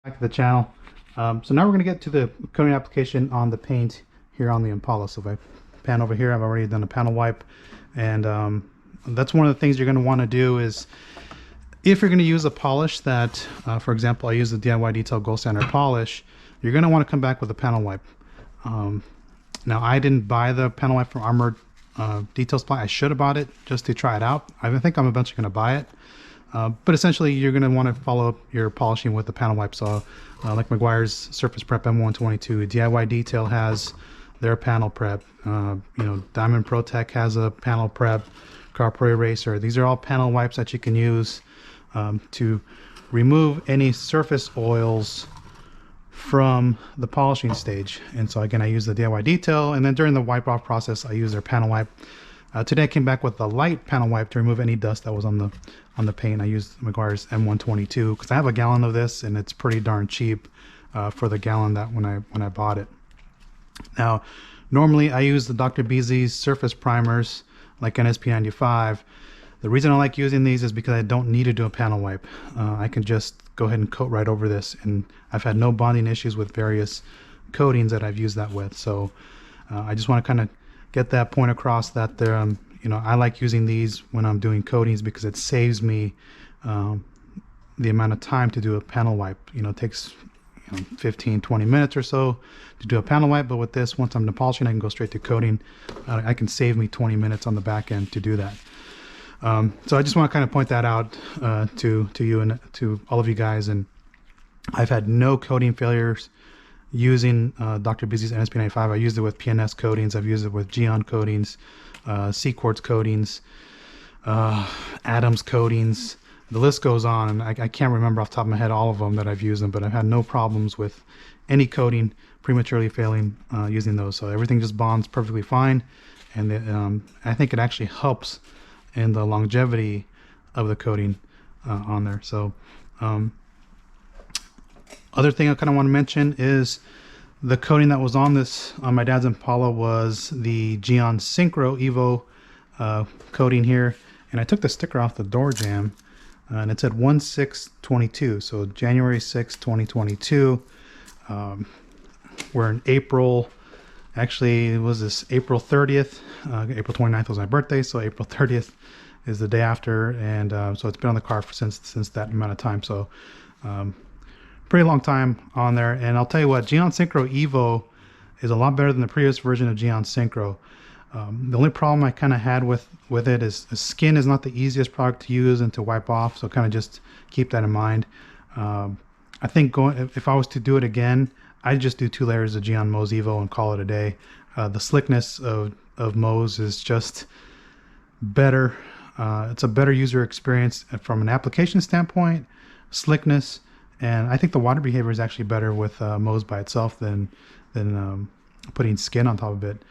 Back to the channel. So now we're going to get to the coating application on the paint here on the Impala. So if I pan over here, I've already done a panel wipe, and that's one of the things you're going to want to do is if you're going to use a polish that, for example, I use the DIY Detail Gold Standard polish, you're going to want to come back with a panel wipe. Now I didn't buy the panel wipe from Armour Detail Supply. I should have bought it just to try it out. I think I'm eventually going to buy it. But essentially, you're going to want to follow your polishing with the panel wipe. So, like Meguiar's Surface Prep M122, DIY Detail has their panel prep. Diamond Pro Tech has a panel prep. Car Pro Eraser. These are all panel wipes that you can use to remove any surface oils from the polishing stage. And so again, I use the DIY Detail, and then during the wipe off process, I use their panel wipe. Today I came back with the light panel wipe to remove any dust that was on the paint. I used Meguiar's M122 because I have a gallon of this, and it's pretty darn cheap for the gallon that when I bought it. Now, normally I use the Dr. Beasley's surface primers like NSP95. The reason I like using these is because I don't need to do a panel wipe. I can just go ahead and coat right over this, and I've had no bonding issues with various coatings that I've used that with. So I just want to kind of get that point across that there, I like using these when I'm doing coatings because it saves me the amount of time to do a panel wipe. It takes 15-20 minutes or so to do a panel wipe, but with this, once I'm done polishing, I can go straight to coating. I can save me 20 minutes on the back end to do that. So I just want to kind of point that out to you and to all of you guys. And I've had no coating failures using Dr. Beasley's NSP95. I used it with PNS coatings. I've used it with Gyeon coatings, C-Quartz coatings, Adams coatings. The list goes on, and I can't remember off the top of my head all of them that I've used them, but I've had no problems with any coating prematurely failing using those. So everything just bonds perfectly fine, and I think it actually helps in the longevity of the coating on there. So other thing I kind of want to mention is the coating that was on this on my dad's Impala was the Gyeon Syncro Evo coating here, and I took the sticker off the door jamb, and it said 1/6/22, so January 6, 2022. We're in April. Actually, it was this April 30th. April 29th was my birthday, so April 30th is the day after, and so it's been on the car since that amount of time. So pretty long time on there. And I'll tell you what, Gyeon Syncro Evo is a lot better than the previous version of Gyeon Syncro. The only problem I kind of had with it is the skin is not the easiest product to use and to wipe off, so kind of just keep that in mind. I think if I was to do it again, I'd just do 2 layers of Gyeon Mohs Evo and call it a day. The slickness of Mohs is just better. It's a better user experience from an application standpoint, slickness, and I think the water behavior is actually better with Mohs by itself than putting skin on top of it.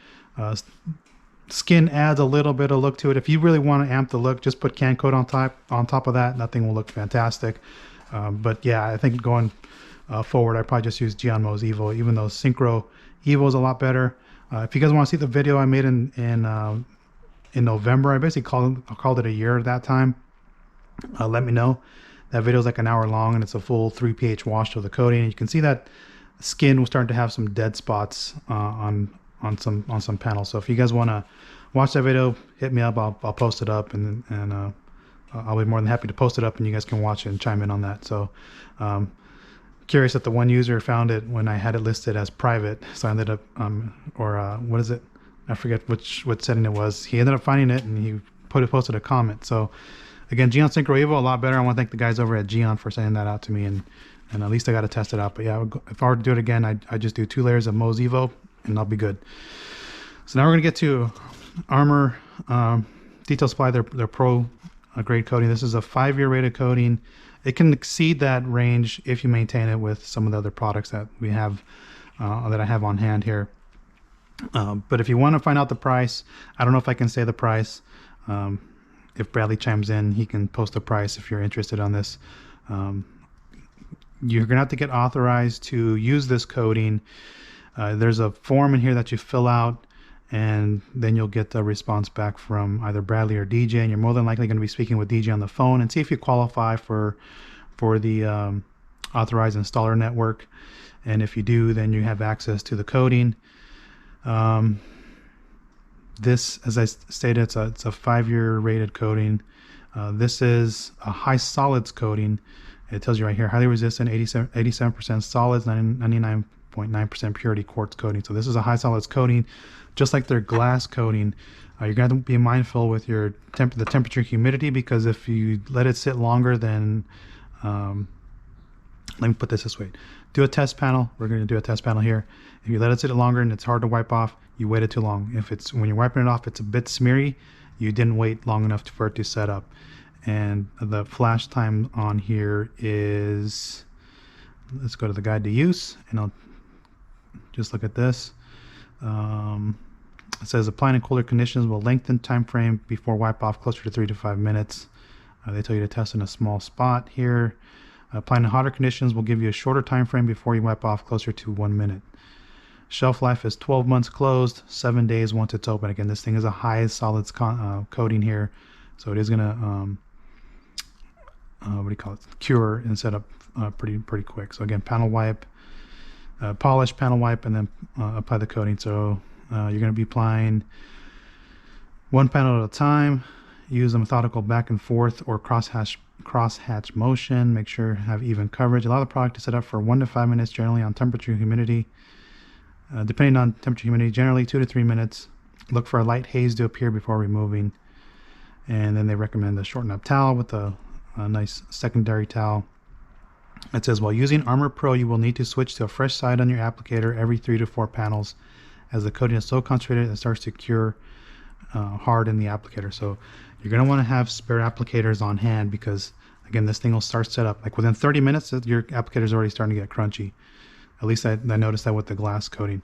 Skin adds a little bit of look to it. If you really want to amp the look, just put can coat on top of that. That thing will look fantastic. But yeah, I think going forward, I probably just use Gyeon Mohs Evo, even though Syncro Evo is a lot better. If you guys want to see the video I made in November, I basically called it a year at that time. Let me know. That video is like an hour long, and it's a full 3 pH wash of the coating. And you can see that skin was starting to have some dead spots on some panels. So if you guys want to watch that video, hit me up. I'll post it up, and I'll be more than happy to post it up, and you guys can watch it and chime in on that. So curious that the one user found it when I had it listed as private, so I ended up what is it? I forget what setting it was. He ended up finding it, and he posted a comment. So again, Gyeon Syncro Evo, a lot better. I want to thank the guys over at Gyeon for sending that out to me, and at least I got to test it out. But yeah, if I were to do it again, I just do 2 layers of Mohs Evo, and I'll be good. So now we're gonna get to Armour Detail Supply, their Pro grade coating. This is a 5-year rated coating. It can exceed that range if you maintain it with some of the other products that we have that I have on hand here. But if you want to find out the price, I don't know if I can say the price. If Bradley chimes in, he can post the price if you're interested on this. You're gonna have to get authorized to use this coating. There's a form in here that you fill out, and then you'll get a response back from either Bradley or DJ, and you're more than likely going to be speaking with DJ on the phone and see if you qualify for the authorized installer network. And if you do, then you have access to the coating. This, as I stated, it's a 5-year rated coating. This is a high solids coating. It tells you right here, highly resistant, 87% solids, 99.9% purity quartz coating. So this is a high solids coating, just like their glass coating. You're going to be mindful with your the temperature humidity, because if you let it sit longer than, let me put this way. Do a test panel. We're going to do a test panel here. If you let it sit longer and it's hard to wipe off, you waited too long. If it's, when you're wiping it off, it's a bit smeary, you didn't wait long enough for it to set up. And the flash time on here is, let's go to the guide to use, and I'll just look at this. It says applying in colder conditions will lengthen time frame before wipe off closer to 3 to 5 minutes. They tell you to test in a small spot here. Applying in hotter conditions will give you a shorter time frame before you wipe off, closer to 1 minute. Shelf life is 12 months closed, 7 days once it's open. Again, this thing is a high solids coating here, so it is gonna what do you call it? Cure and set up pretty quick. So again, panel wipe, polish, panel wipe, and then apply the coating. So you're gonna be applying one panel at a time. Use a methodical back and forth or crosshatch motion. Make sure to have even coverage. Allow the product to set up for 1 to 5 minutes, generally on temperature and humidity. Depending on temperature and humidity, generally 2 to 3 minutes. Look for a light haze to appear before removing. And then they recommend a shorten up towel with a nice secondary towel. It says, while using Armour Pro, you will need to switch to a fresh side on your applicator every 3 to 4 panels, as the coating is so concentrated it starts to cure hard in the applicator. So you're going to want to have spare applicators on hand, because again, this thing will start set up like within 30 minutes your applicator is already starting to get crunchy. At least I noticed that with the glass coating.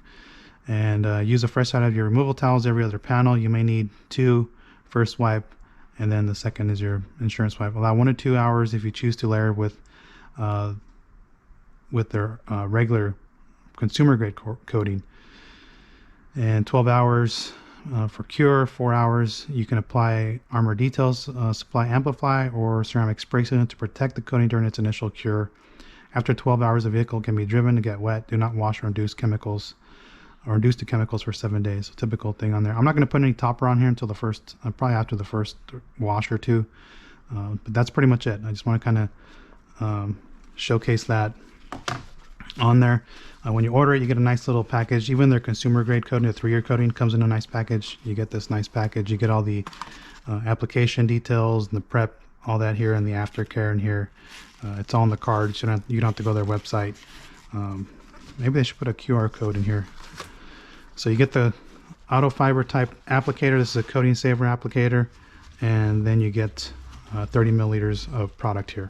And use a fresh side of your removal towels every other panel. You may need 2 first wipe, and then the second is your insurance wipe. Allow 1 to 2 hours if you choose to layer with their regular consumer grade coating, and 12 hours for cure. 4 hours you can apply Armour Details Supply Amplify or ceramic spray sealant to protect the coating during its initial cure. After 12 hours, the vehicle can be driven to get wet. Do not wash or induce chemicals or induce the chemicals for 7 days. A typical thing on there. I'm not going to put any topper on here until the first, probably after the first wash or two. But that's pretty much it. I just want to kind of showcase that on there. When you order it, you get a nice little package. Even their consumer grade coating, the 3-year coating, comes in a nice package. You get this nice package. You get all the application details and the prep, all that here, and the aftercare in here. It's all in the card. You don't have to go to their website. Maybe they should put a QR code in here. So you get the auto fiber type applicator. This is a coating saver applicator, and then you get 30 milliliters of product here.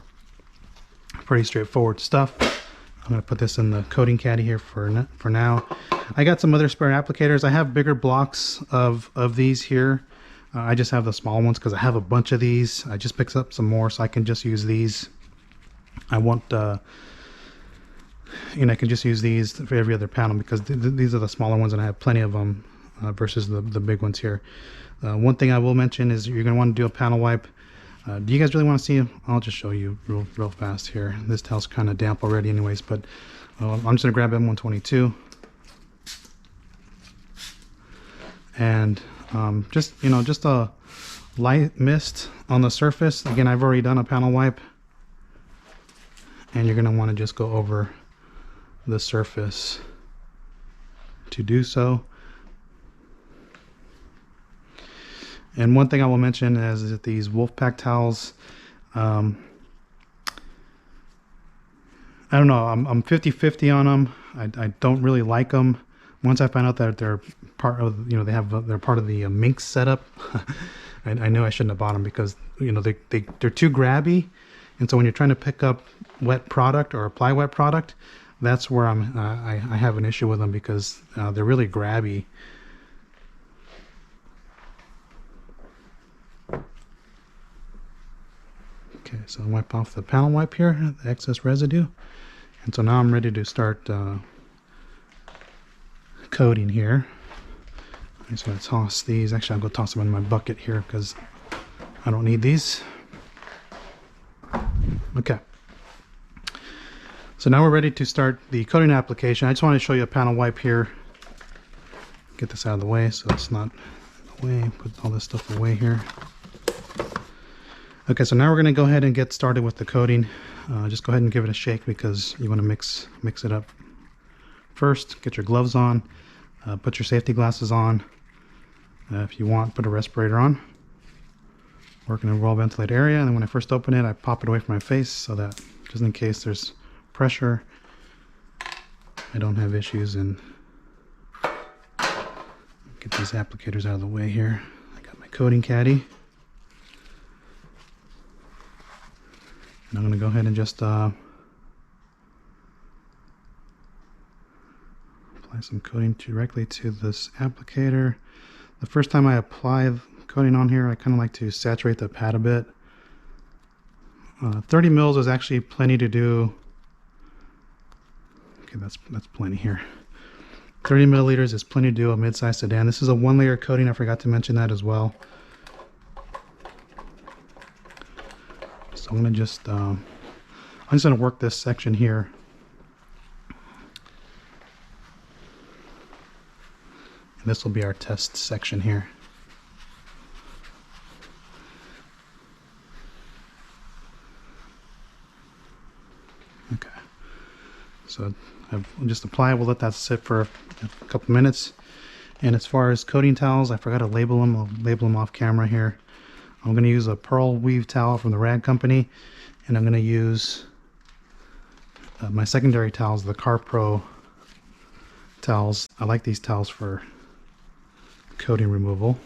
Pretty straightforward stuff. I'm going to put this in the coating caddy here for now. I got some other spare applicators. I have bigger blocks of these here. I just have the small ones because I have a bunch of these. I just picked up some more, so I can just use these. I want I can just use these for every other panel, because these are the smaller ones and I have plenty of them versus the big ones here. One thing I will mention is you're going to want to do a panel wipe. Do you guys really want to see them? I'll just show you real fast here. This towel's kind of damp already anyways, but I'm just going to grab M122 and just a light mist on the surface. Again, I've already done a panel wipe, and you're going to want to just go over the surface to do so. And one thing I will mention is that these Wolfpack towels, I don't know, I'm 50-50 on them. I don't really like them. Once I found out that they're part of, they're part of the Minx setup, I knew I shouldn't have bought them, because they're too grabby, and so when you're trying to pick up wet product or apply wet product, that's where I have an issue with them, because they're really grabby. Okay, so I'll wipe off the panel wipe here, the excess residue, and so now I'm ready to start coating here. I'm just going to toss these. Actually, I'll go toss them in my bucket here because I don't need these. Okay. So now we're ready to start the coating application. I just want to show you a panel wipe here. Get this out of the way so it's not in the way. Put all this stuff away here. Okay, so now we're going to go ahead and get started with the coating. Just go ahead and give it a shake because you want to mix it up first. Get your gloves on. Put your safety glasses on. If you want, put a respirator on. Work in a well-ventilated area, and then when I first open it, I pop it away from my face so that just in case there's pressure, I don't have issues. And get these applicators out of the way here. I got my coating caddy. And I'm going to go ahead and just apply some coating directly to this applicator. The first time I apply coating on here, I kind of like to saturate the pad a bit. 30 mils is actually plenty to do. Okay, that's plenty here. 30 milliliters is plenty to do a mid-sized sedan. This is a 1-layer coating. I forgot to mention that as well. So I'm just gonna work this section here. And this will be our test section here. Okay. So I'll just apply it. We'll let that sit for a couple minutes. And as far as coating towels, I forgot to label them. I'll label them off camera here. I'm going to use a pearl weave towel from the Rag Company, and I'm going to use my secondary towels, the Car Pro towels. I like these towels for coating removal.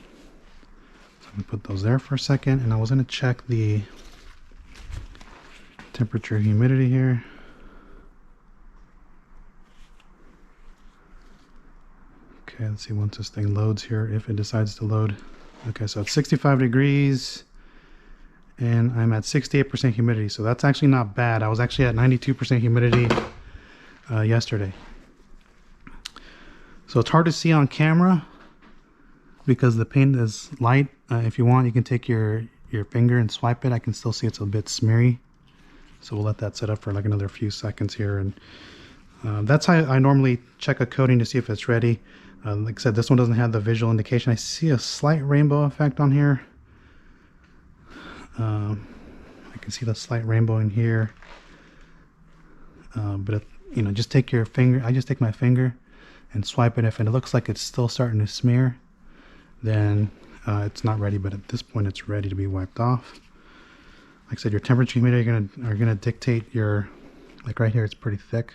So I'm going to put those there for a second, and I was going to check the temperature humidity here. Okay, let's see once this thing loads here, if it decides to load. Okay, so it's 65 degrees and I'm at 68% humidity, so that's actually not bad. I was actually at 92% humidity yesterday. So it's hard to see on camera because the paint is light. If you want, you can take your finger and swipe it. I can still see it's a bit smeary. So we'll let that sit up for like another few seconds here. And that's how I normally check a coating to see if it's ready. Like I said, this one doesn't have the visual indication. I see a slight rainbow effect on here. I can see the slight rainbow in here. But if, you know, just take your finger. I just take my finger and swipe it. If it looks like it's still starting to smear, then it's not ready. But at this point, it's ready to be wiped off. Like I said, your temperature and humidity are gonna dictate your. Like right here, it's pretty thick,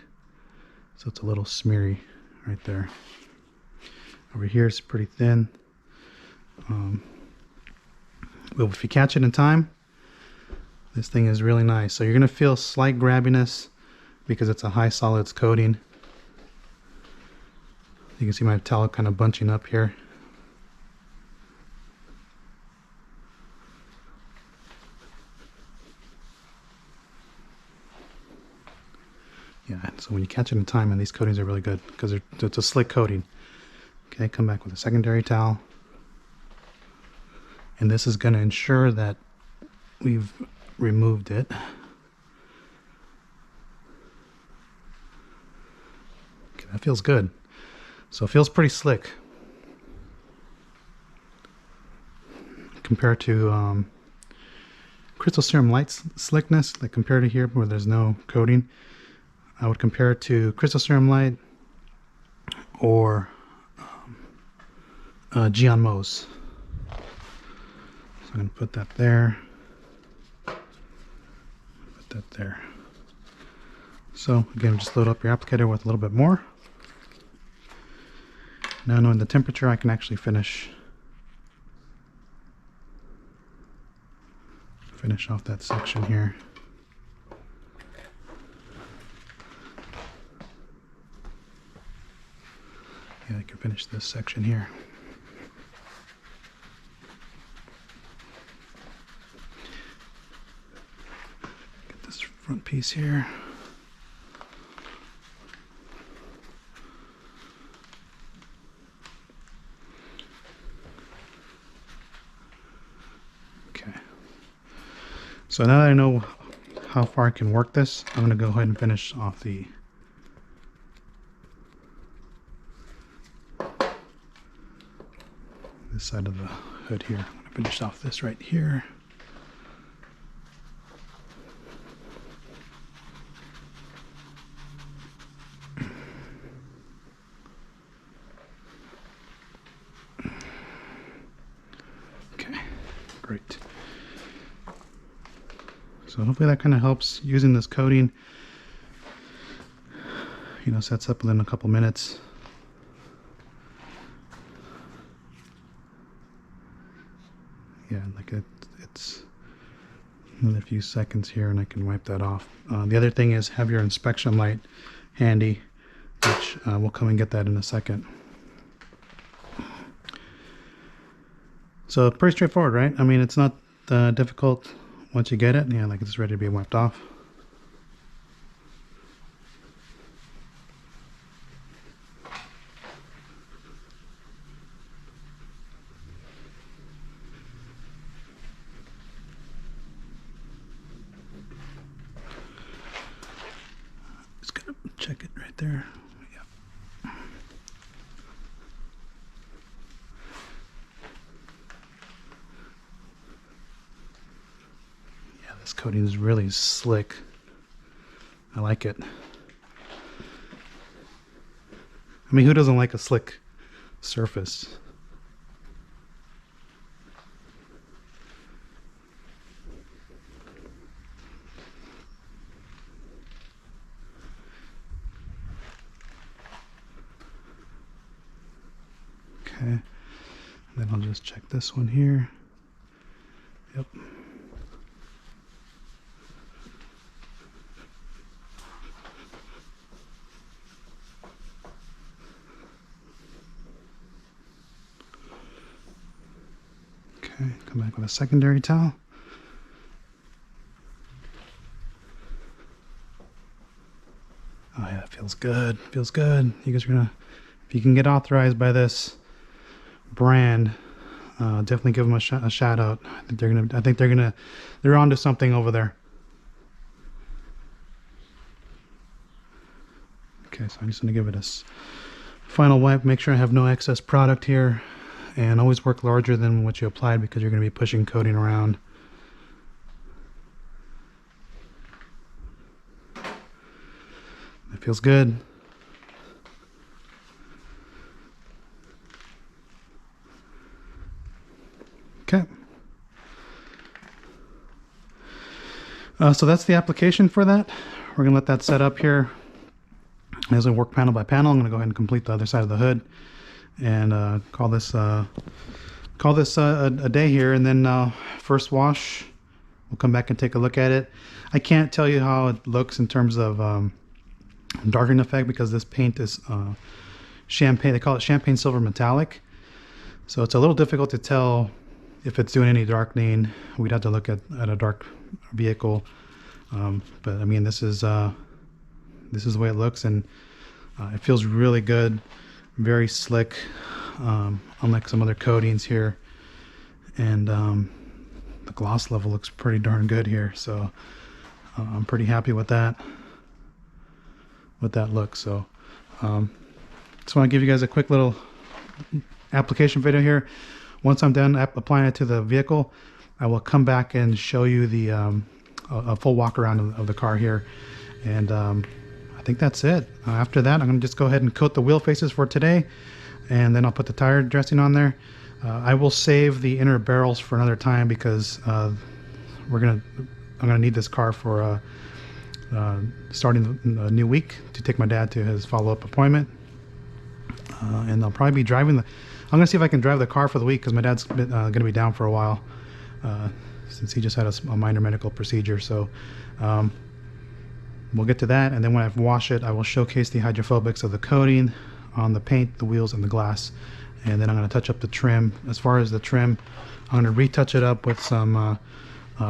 so it's a little smeary right there. Over here it's pretty thin. But if you catch it in time, this thing is really nice. So you're going to feel slight grabbiness because it's a high solids coating. You can see my towel kind of bunching up here. Yeah, so when you catch it in time, and these coatings are really good because it's a slick coating. Okay, come back with a secondary towel. And this is going to ensure that we've removed it. Okay, that feels good. So it feels pretty slick. Compared to crystal serum light slickness, like compared to here where there's no coating, I would compare it to crystal serum light or Gyeon Mo's. So I'm going to put that there. Put that there. So again, just load up your applicator with a little bit more. Now knowing the temperature, I can actually finish off that section here. Yeah, I can finish this section here. Get this front piece here. Okay. So now that I know how far I can work this, I'm going to go ahead and finish off this side of the hood here. I'm going to finish off this right here. Okay, great. So hopefully that kind of helps. Using this coating, you know, sets up within a couple minutes. Yeah, like it's another few seconds here and I can wipe that off. The other thing is have your inspection light handy, which we'll come and get that in a second. So pretty straightforward, right? I mean, it's not difficult once you get it. Yeah, like it's ready to be wiped off. Just gonna check it right there. Yeah. Yeah, this coating is really slick. I like it. I mean, who doesn't like a slick surface? Okay, and then I'll just check this one here. Yep. Okay, come back with a secondary towel. Oh yeah, it feels good. Feels good. You guys are gonna, if you can get authorized by this brand, definitely give them a shout out. I think they're onto something over there. Okay, so I'm just gonna give it a final wipe. Make sure I have no excess product here, and always work larger than what you applied because you're gonna be pushing coating around. It feels good. Okay. So that's the application for that. We're gonna let that set up here as I work panel by panel. I'm gonna go ahead and complete the other side of the hood and call this a day here, and then first wash, we'll come back and take a look at it. I can't tell you how it looks in terms of darkening effect because this paint is champagne. They call it champagne silver metallic, so it's a little difficult to tell if it's doing any darkening. We'd have to look at a dark vehicle, but I mean, this is the way it looks, and it feels really good, very slick, unlike some other coatings here, and the gloss level looks pretty darn good here, so I'm pretty happy with that look. So just want to give you guys a quick little application video here. Once I'm done applying it to the vehicle, I will come back and show you the a full walk around of the car here, and I think that's it. After that, I'm going to just go ahead and coat the wheel faces for today, and then I'll put the tire dressing on there. I will save the inner barrels for another time because I'm gonna need this car for starting a new week to take my dad to his follow-up appointment, and I'll probably be driving I'm gonna see if I can drive the car for the week because my dad's gonna be down for a while since he just had a minor medical procedure. So we'll get to that, and then when I wash it, I will showcase the hydrophobics of the coating on the paint, the wheels, and the glass, and then I'm going to touch up the trim. As far as the trim, I'm going to retouch it up with some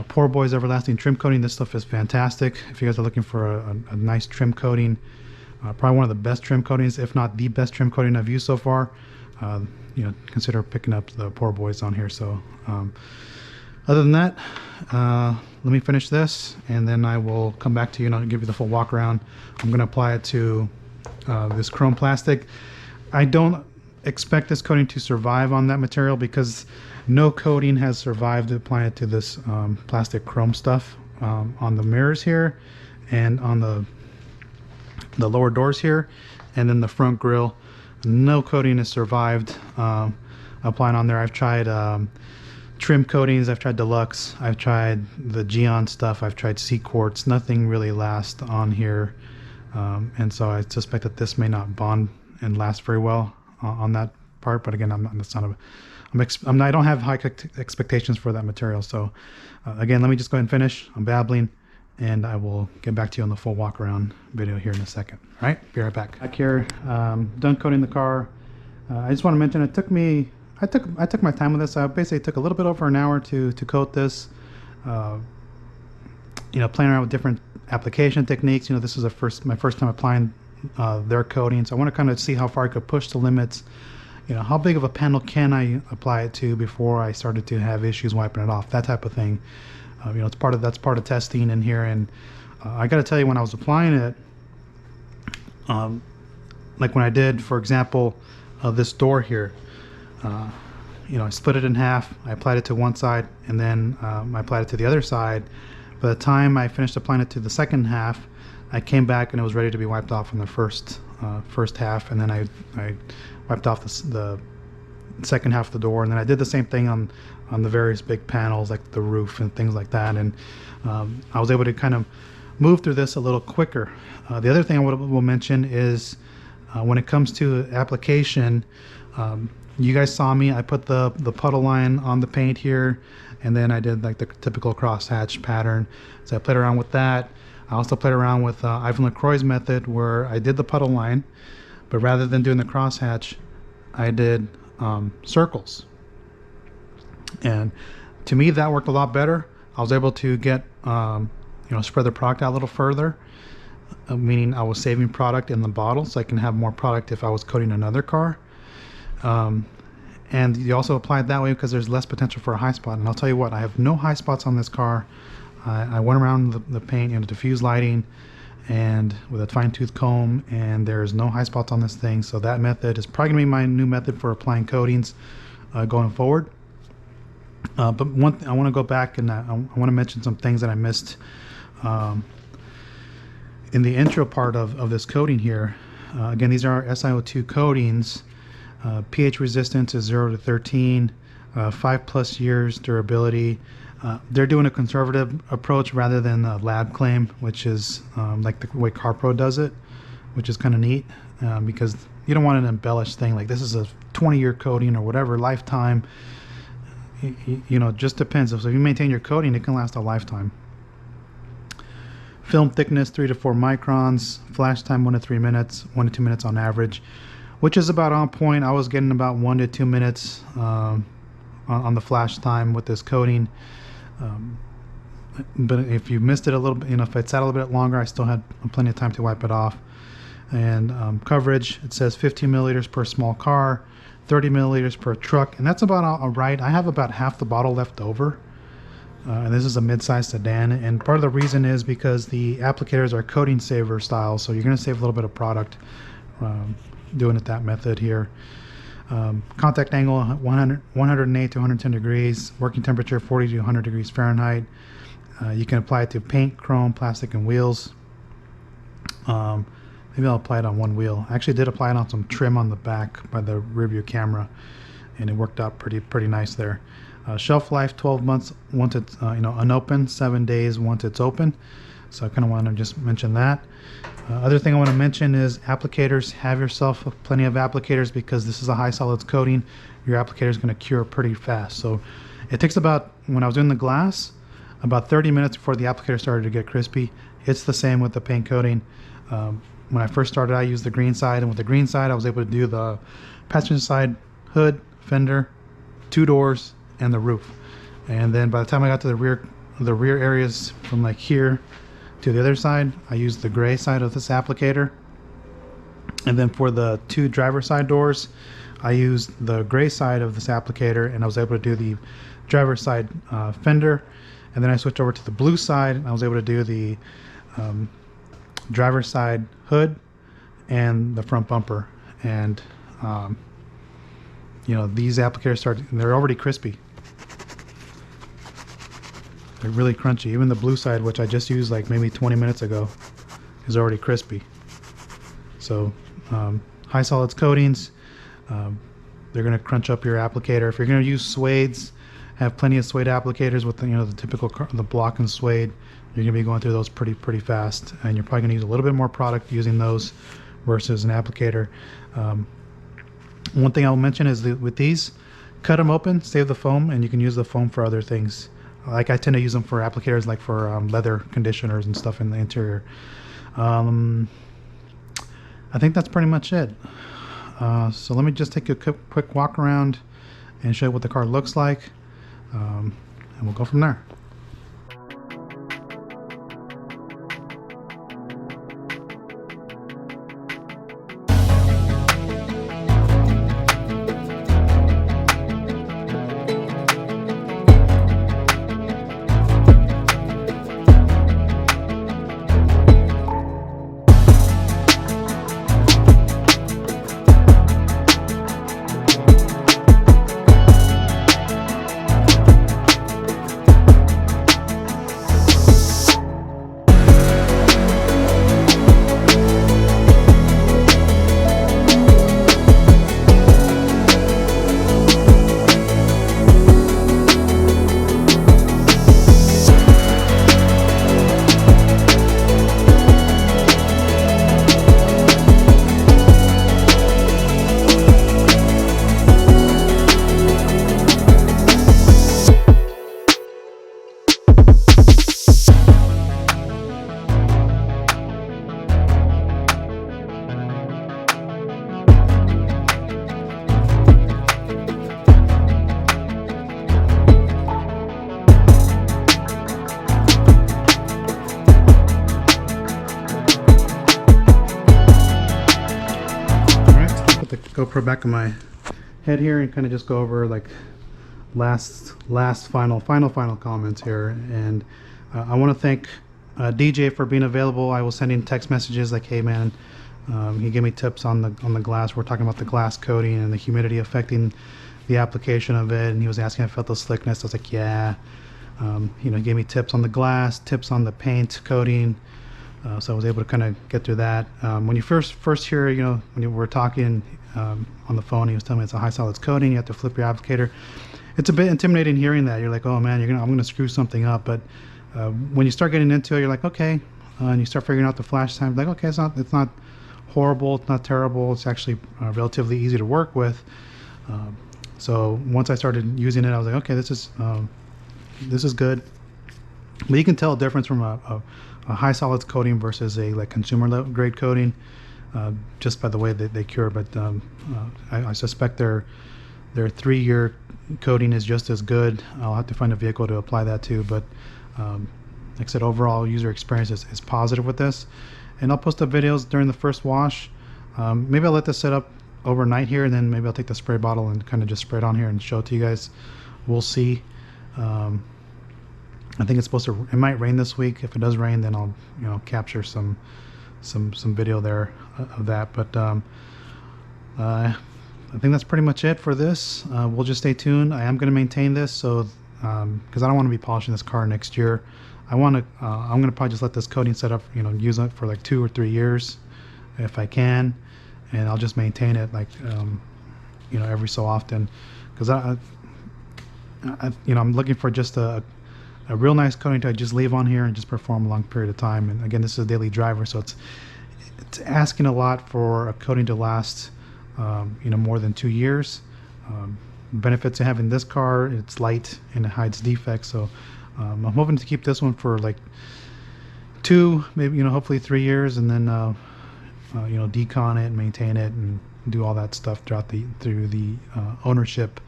Poor Boys Everlasting trim coating. This stuff is fantastic. If you guys are looking for a nice trim coating, probably one of the best trim coatings, if not the best trim coating I've used so far, consider picking up the Poor Boys on here. So Other than that, let me finish this and then I will come back to you and I'll give you the full walk around. I'm going to apply it to this chrome plastic. I don't expect this coating to survive on that material because no coating has survived applying it to this plastic chrome stuff on the mirrors here and on the lower doors here, and then the front grille. No coating has survived applying on there. I've tried trim coatings, I've tried deluxe, I've tried the Gyeon stuff, I've tried sea quartz. Nothing really lasts on here, and so I suspect that this may not bond and last very well on that part. But again, I don't have high expectations for that material. So again, let me just go ahead and finish. I'm babbling, and I will get back to you on the full walk around video here in a second. All right, be right back. Back here, done coating the car. I just want to mention it took me. I took my time with this. I basically took a little bit over an hour to coat this. You know, playing around with different application techniques. You know, this is my first time applying their coating, so I want to kind of see how far I could push the limits. You know, how big of a panel can I apply it to before I started to have issues wiping it off, that type of thing. You know, that's part of testing in here. And I got to tell you, when I was applying it, like when I did, for example, this door here, you know, I split it in half. I applied it to one side, and then I applied it to the other side. By the time I finished applying it to the second half, I came back and it was ready to be wiped off from the first half, and then I wiped off the second half of the door, and then I did the same thing on the various big panels like the roof and things like that. And I was able to kind of move through this a little quicker. The other thing I will mention is when it comes to application, you guys saw me, I put the puddle line on the paint here, and then I did like the typical crosshatch pattern. So I played around with that. I also played around with Ivan LaCroix's method, where I did the puddle line, but rather than doing the crosshatch, I did circles. And to me, that worked a lot better. I was able to get, you know, spread the product out a little further, meaning I was saving product in the bottle so I can have more product if I was coating another car. And you also apply it that way because there's less potential for a high spot. And I'll tell you what, I have no high spots on this car. I went around the paint, you know, diffuse lighting and with a fine-tooth comb, and there's no high spots on this thing. So that method is probably gonna be my new method for applying coatings going forward. But one thing, I want to go back and I want to mention some things that I missed in the intro part of this coating here. Again, these are SiO2 coatings. pH resistance is 0 to 13, 5+ years durability. They're doing a conservative approach rather than a lab claim, which is like the way CarPro does it, which is kind of neat because you don't want an embellished thing like this is a 20-year coating or whatever, lifetime. You know, it just depends. So if you maintain your coating, it can last a lifetime. Film thickness 3 to 4 microns, flash time 1 to 3 minutes, 1 to 2 minutes on average, which is about on point. I was getting about 1 to 2 minutes on the flash time with this coating. But if you missed it a little bit, you know, if it sat a little bit longer, I still had plenty of time to wipe it off. And coverage, it says 15 milliliters per small car, 30 milliliters per truck, and that's about all right. I have about half the bottle left over, and this is a mid-sized sedan. And part of the reason is because the applicators are coating saver style, so you're going to save a little bit of product doing it that method here. Contact angle 108 to 110 degrees, working temperature 40 to 100 degrees Fahrenheit. You can apply it to paint, chrome, plastic, and wheels. Maybe I'll apply it on one wheel. I actually did apply it on some trim on the back by the rear view camera, and it worked out pretty nice there. Shelf life 12 months once it's you know, unopened, 7 days once it's open. So I kind of want to just mention that. Other thing I want to mention is applicators. Have yourself plenty of applicators because this is a high solids coating. Your applicator is going to cure pretty fast. So it takes about, when I was doing the glass, about 30 minutes before the applicator started to get crispy. It's the same with the paint coating. When I first started, I used the green side, and with the green side, I was able to do the passenger side, hood, fender, 2 doors, and the roof. And then by the time I got to the rear areas from like here to the other side, I used the gray side of this applicator. And then for the two driver's side doors, I used the gray side of this applicator, and I was able to do the driver's side fender. And then I switched over to the blue side, and I was able to do the driver's side hood and the front bumper. And you know, these applicators they're already crispy. They're really crunchy. Even the blue side, which I just used like maybe 20 minutes ago, is already crispy. So high solids coatings, they're going to crunch up your applicator. If you're going to use suedes, have plenty of suede applicators with the, you know, the typical the block and suede. You're going to be going through those pretty fast, and you're probably going to use a little bit more product using those versus an applicator. One thing I'll mention is with these, cut them open, save the foam, and you can use the foam for other things. Like I tend to use them for applicators, like for leather conditioners and stuff in the interior. I think that's pretty much it. So let me just take a quick walk around and show you what the car looks like, and we'll go from there. GoPro back on my head here and kind of just go over like final comments here. And I want to thank DJ for being available. I was sending text messages like, hey man, he gave me tips on the glass. We're talking about the glass coating and the humidity affecting the application of it, and he was asking if I felt the slickness. I was like, yeah. You know, he gave me tips on the glass, tips on the paint coating. So I was able to kind of get through that. When you first hear, you know, when you were talking on the phone, he was telling me it's a high solids coating. You have to flip your applicator. It's a bit intimidating hearing that. You're like, oh man, I'm gonna screw something up. But when you start getting into it, you're like, okay, and you start figuring out the flash time. Like, okay, it's not horrible, it's not terrible. It's actually relatively easy to work with. So once I started using it, I was like, okay, this is good. But you can tell a difference from a high solids coating versus a like consumer grade coating just by the way that they cure. But I suspect their 3-year coating is just as good. I'll have to find a vehicle to apply that to, but like I said, overall user experience is positive with this. And I'll post the videos during the first wash. Maybe I'll let this set up overnight here, and then maybe I'll take the spray bottle and kind of just spray it on here and show it to you guys. We'll see. I think it's supposed to, it might rain this week. If it does rain, then I'll, you know, capture some video there of that. But I think that's pretty much it for this. We'll just stay tuned. I am going to maintain this, so because I don't want to be polishing this car next year. I'm going to probably just let this coating set up, you know, use it for like 2 or 3 years if I can, and I'll just maintain it like you know, every so often, because I you know, I'm looking for just a real nice coating to just leave on here and just perform a long period of time. And again, this is a daily driver, so it's asking a lot for a coating to last you know, more than 2 years. Benefits of having this car, it's light and it hides defects, so I'm hoping to keep this one for like 2, maybe, you know, hopefully 3 years, and then you know, decon it and maintain it and do all that stuff through the ownership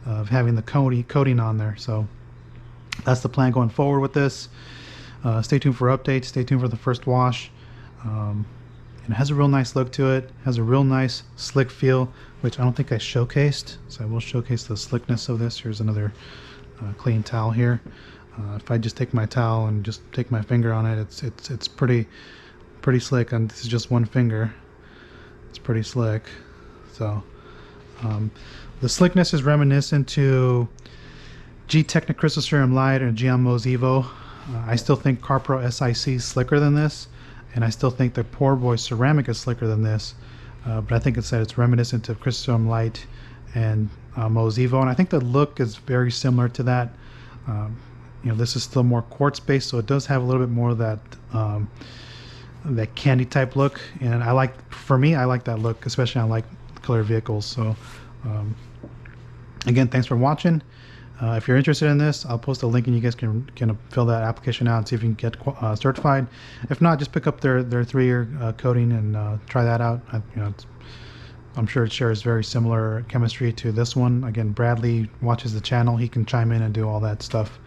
of having the coating on there. So that's the plan going forward with this. Stay tuned for updates. Stay tuned for the first wash. and it has a real nice look to it. It has a real nice slick feel, which I don't think I showcased, so I will showcase the slickness of this. Here's another clean towel here. If I just take my towel and just take my finger on it, it's pretty slick, and this is just one finger. It's pretty slick. So the slickness is reminiscent to G-Technic Crystal Serum Light or Gyeon Evo. I still think CarPro SIC is slicker than this, and I still think the Poor Boy Ceramic is slicker than this, but I think it's reminiscent of Crystal Serum Light and Evo, and I think the look is very similar to that. You know, this is still more quartz based, so it does have a little bit more of that that candy type look, and for me I like that look, especially on like clear vehicles. So again, thanks for watching. If you're interested in this, I'll post a link and you guys can fill that application out and see if you can get certified. If not, just pick up their 3-year coating and try that out. I'm sure it shares very similar chemistry to this one. Again, Bradley watches the channel. He can chime in and do all that stuff,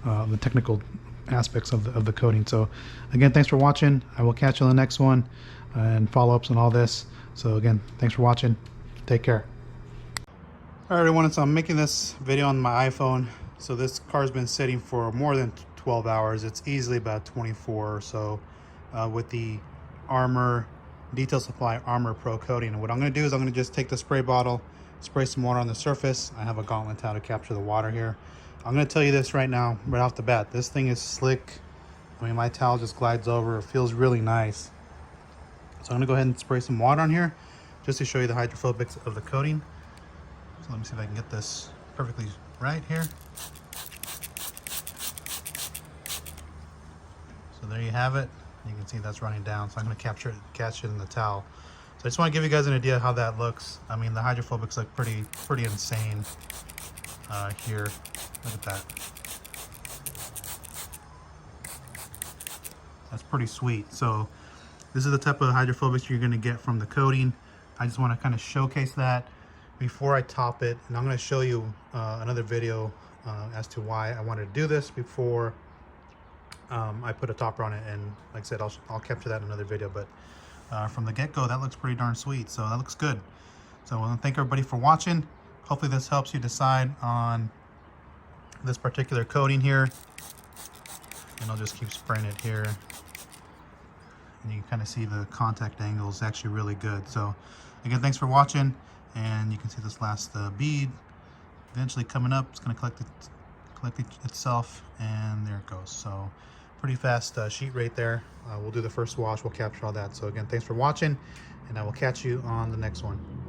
the technical aspects of the coating. So again, thanks for watching. I will catch you on the next one and follow-ups on all this. So again, thanks for watching. Take care. All right, everyone, so I'm making this video on my iPhone. So this car's been sitting for more than 12 hours. It's easily about 24 or so with the Armour Detail Supply Armour Pro coating. And what I'm going to do is I'm going to just take the spray bottle, spray some water on the surface. I have a gauntlet towel to capture the water here. I'm going to tell you this right now, right off the bat. This thing is slick. I mean, my towel just glides over. It feels really nice. So I'm going to go ahead and spray some water on here just to show you the hydrophobics of the coating. So let me see if I can get this perfectly right here. So there you have it. You can see that's running down. So I'm going to catch it in the towel. So I just want to give you guys an idea how that looks. I mean, the hydrophobics look pretty insane here. Look at that. That's pretty sweet. So this is the type of hydrophobics you're going to get from the coating. I just want to kind of showcase that before I top it, and I'm going to show you another video as to why I wanted to do this before I put a topper on it. And like I said, I'll capture that in another video, but from the get-go, that looks pretty darn sweet. So that looks good. So I want to thank everybody for watching. Hopefully this helps you decide on this particular coating here, and I'll just keep spraying it here, and you can kind of see the contact angle is actually really good. So again, thanks for watching. And you can see this last bead eventually coming up. It's going to collect itself, and there it goes. So pretty fast sheet rate there. We'll do the first wash. We'll capture all that. So again, thanks for watching, and I will catch you on the next one.